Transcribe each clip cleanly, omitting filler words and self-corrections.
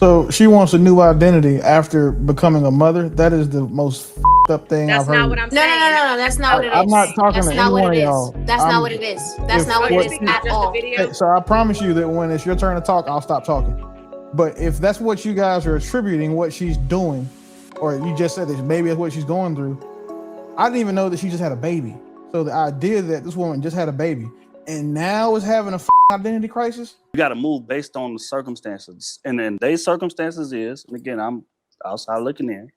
So she wants a new identity after becoming a mother. That is the most up thing I've That's not what heard. I'm No, no, no, saying. no, no. That's not what it I'm not is. talking That's to not any what one it of is. y'all. That's not what it is. That's If not what Are it you what is speaking you, to at just the all. video? so I promise you that when it's your turn to talk, I'll stop talking. But if that's what you guys are attributing what she's doing, or you just said that maybe that's what she's going through, I didn't even know that she just had a baby. So the idea that this woman just had a baby and now is having a identity crisis. You got to move based on the circumstances, and then their circumstances is, and again, I'm outside looking in.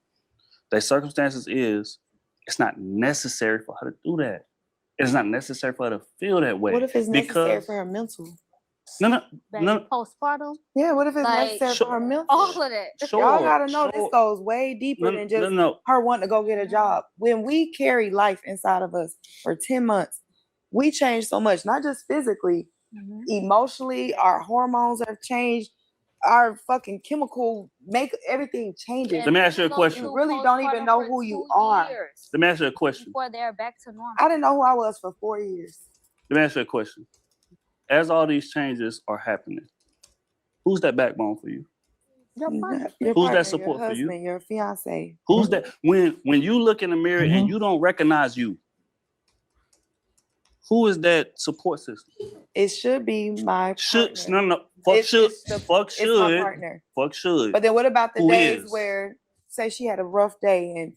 Their circumstances is, it's not necessary for her to do that. It's not necessary for her to feel that way. What if it's necessary for her mental? No. Postpartum. Yeah, what if it's Like, necessary for her mental? all of that. Sure, Y'all gotta know sure. this goes way deeper than just No. her wanting to go get a job. When we carry life inside of us for 10 months, we change so much, not just physically, emotionally, our hormones have changed, our fucking chemical make everything changes. Let me ask you a question. You really don't even know who you are. Let me ask you a question. Before they're back to normal. I didn't know who I was for 4 years. Let me ask you a question. As all these changes are happening, who's that backbone for you? Your Who's partner, that support your for you? husband, your fiance. Who's that? When you look in the mirror and you don't recognize you, who is that support system? It should be my partner. No. Fuck should. It's my partner. Fuck should. But then what about the Who days is? where, say she had a rough day and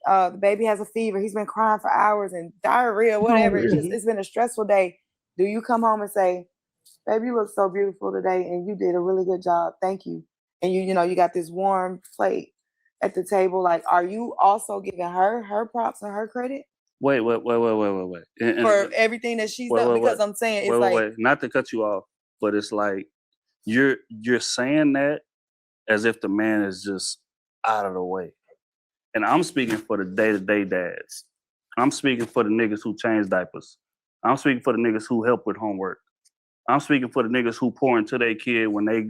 the baby has a fever, he's been crying for hours and diarrhea, whatever. It's been a stressful day. Do you come home and say, baby, you look so beautiful today and you did a really good job. Thank you. And you got this warm plate at the table. Like, are you also giving her props and her credit? Wait. For everything that she's done? Because I'm saying it's wait. Not to cut you off, but it's like you're saying that as if the man is just out of the way. And I'm speaking for the day-to-day dads. I'm speaking for the niggas who change diapers. I'm speaking for the niggas who help with homework. I'm speaking for the niggas who pour into their kid when they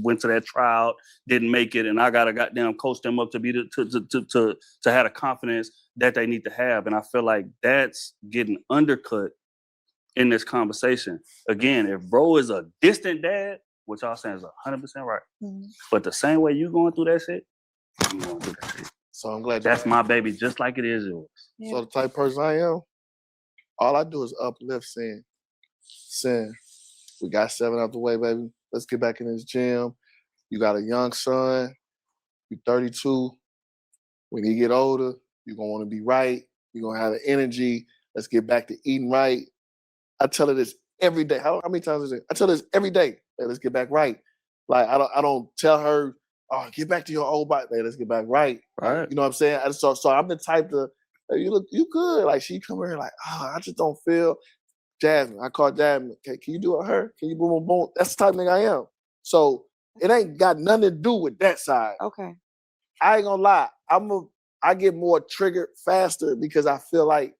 went to that trial, didn't make it, and I gotta goddamn coach them up to be to have the confidence that they need to have. And I feel like that's getting undercut in this conversation. Again, if bro is a distant dad, which y'all saying is 100% right, but the same way you going through that shit, I'm going through that shit. So I'm glad that's my baby, just like it is yours. Yeah. So the type of person I am, all I do is uplift sin. We got 7 out the way, baby. Let's get back in this gym. You got a young son. You're 32. When you get older, you're going to want to be right. You're going to have the energy. Let's get back to eating right. I tell her this every day. How many times is it? I tell her this every day. Hey, let's get back right. Like, I don't tell her, oh, get back to your old body. Hey, let's get back right. Right. You know what I'm saying? So I'm the type to, hey, you good. Like, she come here like, oh, I just don't feel. Jasmine, I call Jasmine. Can you do it her? Can you boom, boom, boom? That's the type of nigga I am. So it ain't got nothing to do with that side. Okay. I ain't gonna lie. I get more triggered faster because I feel like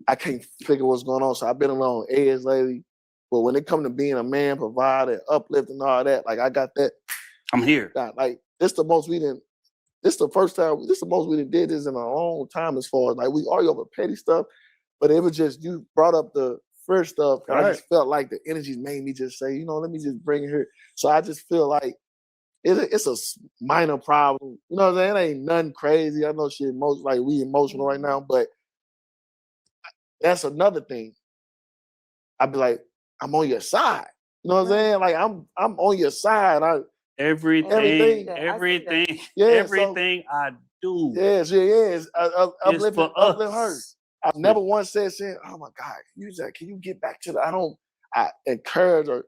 I can't figure what's going on. So I've been along edge lately. But when it comes to being a man, provider, uplifting, all that, like I got that. I'm here. God, like this the most we didn't. This the first time. This the most we did this in a long time as far as like we argue over petty stuff. But it was just, you brought up the first stuff, and I just felt like the energy made me just say, let me just bring it here. So I just feel like it's a minor problem. You know what I'm saying? It ain't nothing crazy. I know we emotional right now, but that's another thing. I'd be like, I'm on your side. You know what I'm saying? Like I'm on your side. Everything I do. Yes. Uplift her. I've never once said, oh my God, can you get back to the, I encourage her.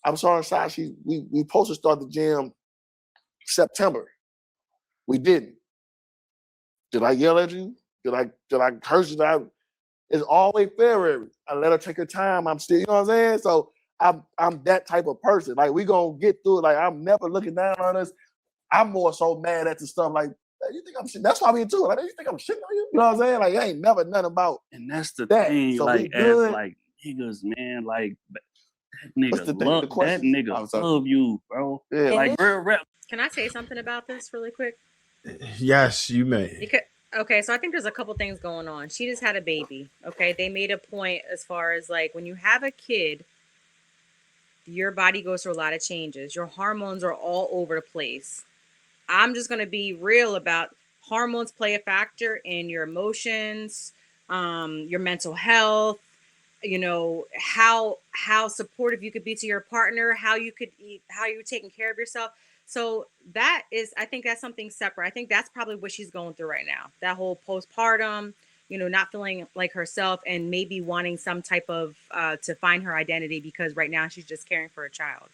I'm sorry, Sasha, we supposed to start the gym September. We didn't. Did I yell at you? Did I curse you? It's always February. I let her take her time. I'm still, you know what I'm saying? So I'm that type of person. Like, we gonna get through it. Like, I'm never looking down on us. I'm more so mad at the stuff like, you think I'm shitting? That's why I'm into it. Like, you think I'm shitting on you? You know what I'm saying? Like, I ain't never nothing about. And that's the that. thing. So like, as like niggas, man, like that nigga love you, bro. Yeah, like real rap. Can I say something about this really quick? Yes, you may. Okay, so I think there's a couple things going on. She just had a baby. Okay, they made a point as far as like when you have a kid, your body goes through a lot of changes. Your hormones are all over the place. I'm just going to be real about hormones play a factor in your emotions, your mental health, you know, how supportive you could be to your partner, how you could eat, how you're taking care of yourself. So that is, I think that's something separate. I think that's probably what she's going through right now. That whole postpartum, you know, not feeling like herself and maybe wanting some type of to find her identity, because right now she's just caring for a child.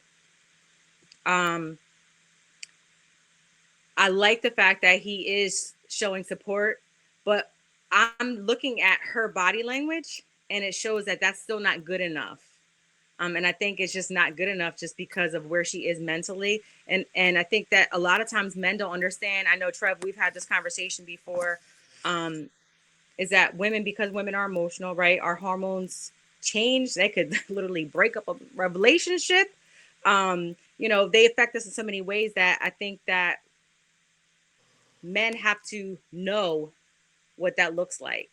I like the fact that he is showing support, but I'm looking at her body language and it shows that that's still not good enough. And I think it's just not good enough just because of where she is mentally. And I think that a lot of times men don't understand. I know, Trev, we've had this conversation before, is that women, because women are emotional, right? Our hormones change. They could literally break up a relationship. You know, they affect us in so many ways that I think that men have to know what that looks like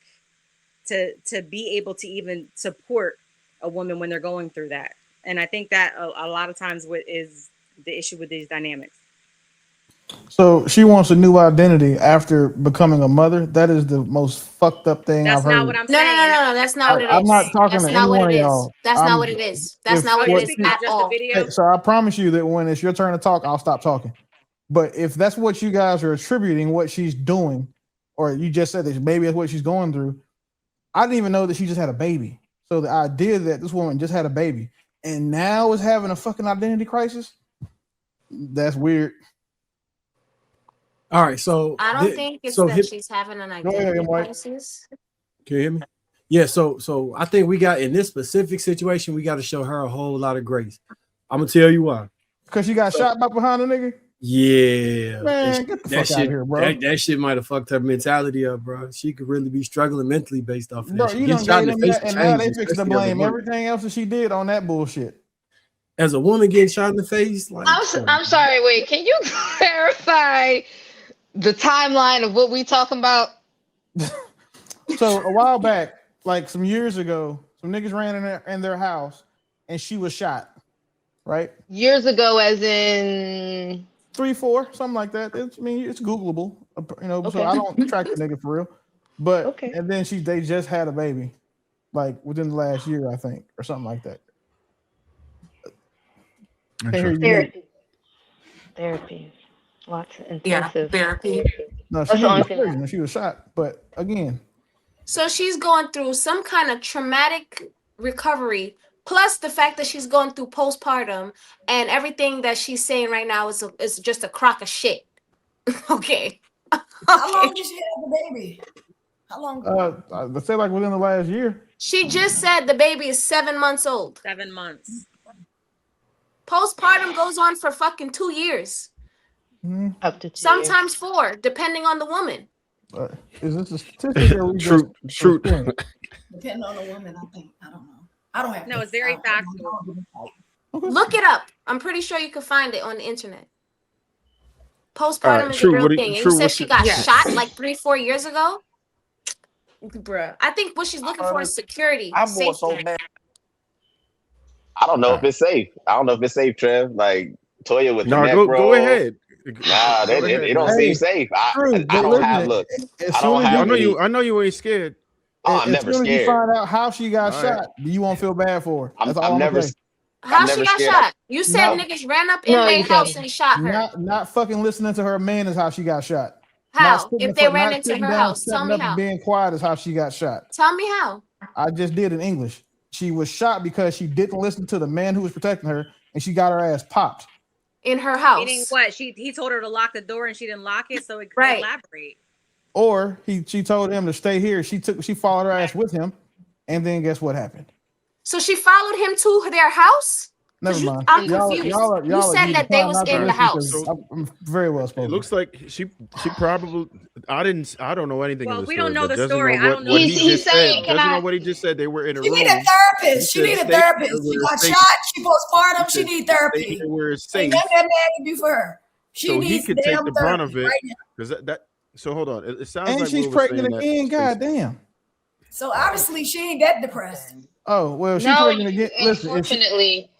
to be able to even support a woman when they're going through that. And I think that a lot of times what is the issue with these dynamics. So she wants a new identity after becoming a mother. That is the most fucked up thing That's I've heard. not what I'm No, saying. no. That's not what it is. I'm not talking That's to not any what one it of is. y'all. That's not what it is. That's not what it is at all. So I promise you that when it's your turn to talk, I'll stop talking. But if that's what you guys are attributing what she's doing, or you just said that maybe that's what she's going through, I didn't even know that she just had a baby. So the idea that this woman just had a baby and now is having a fucking identity crisis, that's weird. All right, so I don't think it's that she's having an identity crisis. Can you hear me? Yeah, so I think we got, in this specific situation, we got to show her a whole lot of grace. I'm gonna tell you why. Because she got shot by behind a nigga? Yeah. Man, get the fuck out of here, bro. That shit might have fucked her mentality up, bro. She could really be struggling mentally based off of Bro, that. you done gave them that, and now they fix to blame everything else that she did on that bullshit. As a woman getting shot in the face, like, I'm sorry, wait, can you clarify the timeline of what we talking about? So a while back, like some years ago, some niggas ran in their house and she was shot, right? Years ago, as in 3, 4, something like that. It's Googleable, you know. Okay. So I don't track the nigga for real, but okay. And then they just had a baby, like within the last year, I think, or something like that. Therapy. Lots of intensive therapy. No, she was shot, but again. So she's going through some kind of traumatic recovery, plus the fact that she's going through postpartum, and everything that she's saying right now is just a crock of shit. Okay. How long did she have the baby? How long? Let's say like within the last year. She just said the baby is 7 months old. 7 months. Postpartum goes on for fucking 2 years. Up to 2 sometimes 4, depending on the woman. Is this a statistic or true? Depending on the woman, I think. I don't know. I don't have. No, it's very factual. Look it up. I'm pretty sure you can find it on the internet. Postpartum is a real thing. And you said she got shot like 3-4 years ago. Bruh, I think what she's looking for is security. I'm more so mad. I don't know if it's safe. I don't know if it's safe, Trev. Like Toya with the neck roll. Go ahead. Nah, it don't seem safe. I don't have look. I know you ain't scared. Oh, I'm never scared. As you find out how she got shot, you won't feel bad for her. That's all I'm never. How she got shot? You said niggas ran up in their house and shot her. Not fucking listening to her man is how she got shot. How? If they ran into her house, tell me how. Being quiet is how she got shot. Tell me how. I just did in English. She was shot because she didn't listen to the man who was protecting her, and she got her ass popped. In her house. Meaning what? He told her to lock the door and she didn't lock it. So elaborate. Or she told him to stay here. She followed her ass with him, and then guess what happened? So she followed him to their house? Never mind. I'm confused. You said that they was in the house. I'm very well spoken. It looks like she probably. I don't know anything. Well, of the we story, don't know the doesn't story. Know what, I don't know. What he's saying. Doesn't know what he just said. They were in a room. She need a therapist. She need a therapist. She got shot. She postpartum. She need therapy. Where it's safe. Nothing that man can do for her. So he could take the brunt of it. Because that. So hold on. It sounds and like she's pregnant again. Goddamn. So obviously she ain't that depressed. Oh well, she's no, pregnant again. Listen, unfortunately.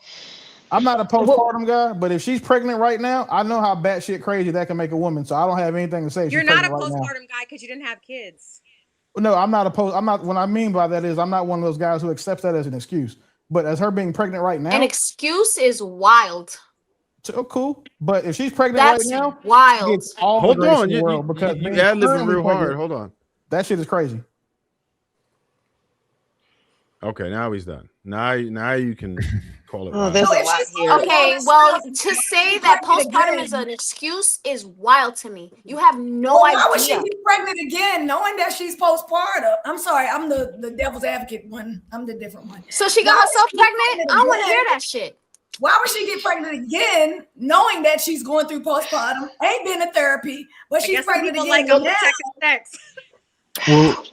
I'm not a postpartum guy, but if she's pregnant right now, I know how batshit crazy that can make a woman. So I don't have anything to say. You're not a postpartum guy because you didn't have kids. No, I'm not a post. I'm not. What I mean by that is I'm not one of those guys who accepts that as an excuse. But as her being pregnant right now, an excuse is wild. So cool. But if she's pregnant That's right now, wild. Hold on, you because ad libbing real hard. pregnant, Hold on. that shit is crazy. Okay, now he's done. Now you can call it. Oh, there's a lot here. Okay, well, to say that postpartum is an excuse is wild to me. You have no idea. Why would she get pregnant again, knowing that she's postpartum? I'm sorry, I'm the devil's advocate one. I'm the different one. So she got herself pregnant? I don't want to hear that shit. Why would she get pregnant again, knowing that she's going through postpartum? Ain't been to therapy, but she's pregnant again. Like no sex. Well,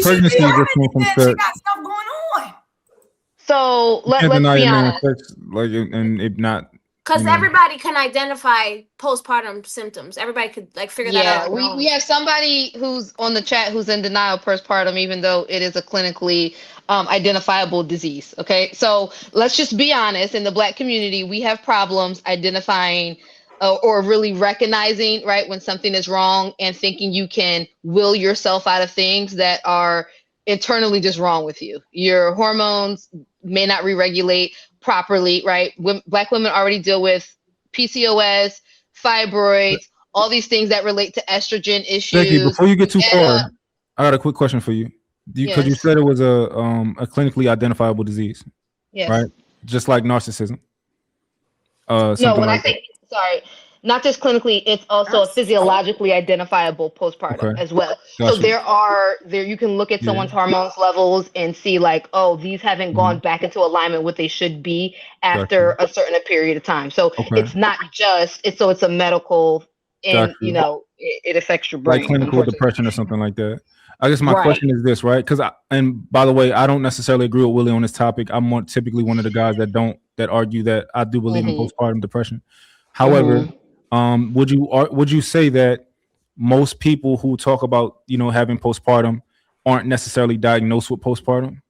pregnancy just came from she sex. got stuff going on. So let's deny be a man honest. sex, like, and it not. Because you know. everybody can identify postpartum symptoms. Everybody could like figure that out. We have somebody who's on the chat who's in denial of postpartum, even though it is a clinically identifiable disease. Okay, so let's just be honest. In the Black community, we have problems identifying or really recognizing, right, when something is wrong and thinking you can will yourself out of things that are internally just wrong with you. Your hormones may not re-regulate properly, right? Black women already deal with PCOS, fibroids, all these things that relate to estrogen issues. Becky, before you get too far, I got a quick question for you. Because you said it was a clinically identifiable disease, right? Just like narcissism. No, when I say sorry, not just clinically, it's also a physiologically identifiable postpartum as well. Gotcha. So there you can look at someone's hormones levels and see like, oh, these haven't gone back into alignment what they should be after a certain period of time. So it's not just it's a medical and you know it affects your brain. Like clinical depression or something like that. I guess my question is this, right? Because and by the way, I don't necessarily agree with Willie on this topic. I'm typically one of the guys that argue that I do believe in postpartum depression. However, would you say that most people who talk about having postpartum aren't necessarily diagnosed with postpartum?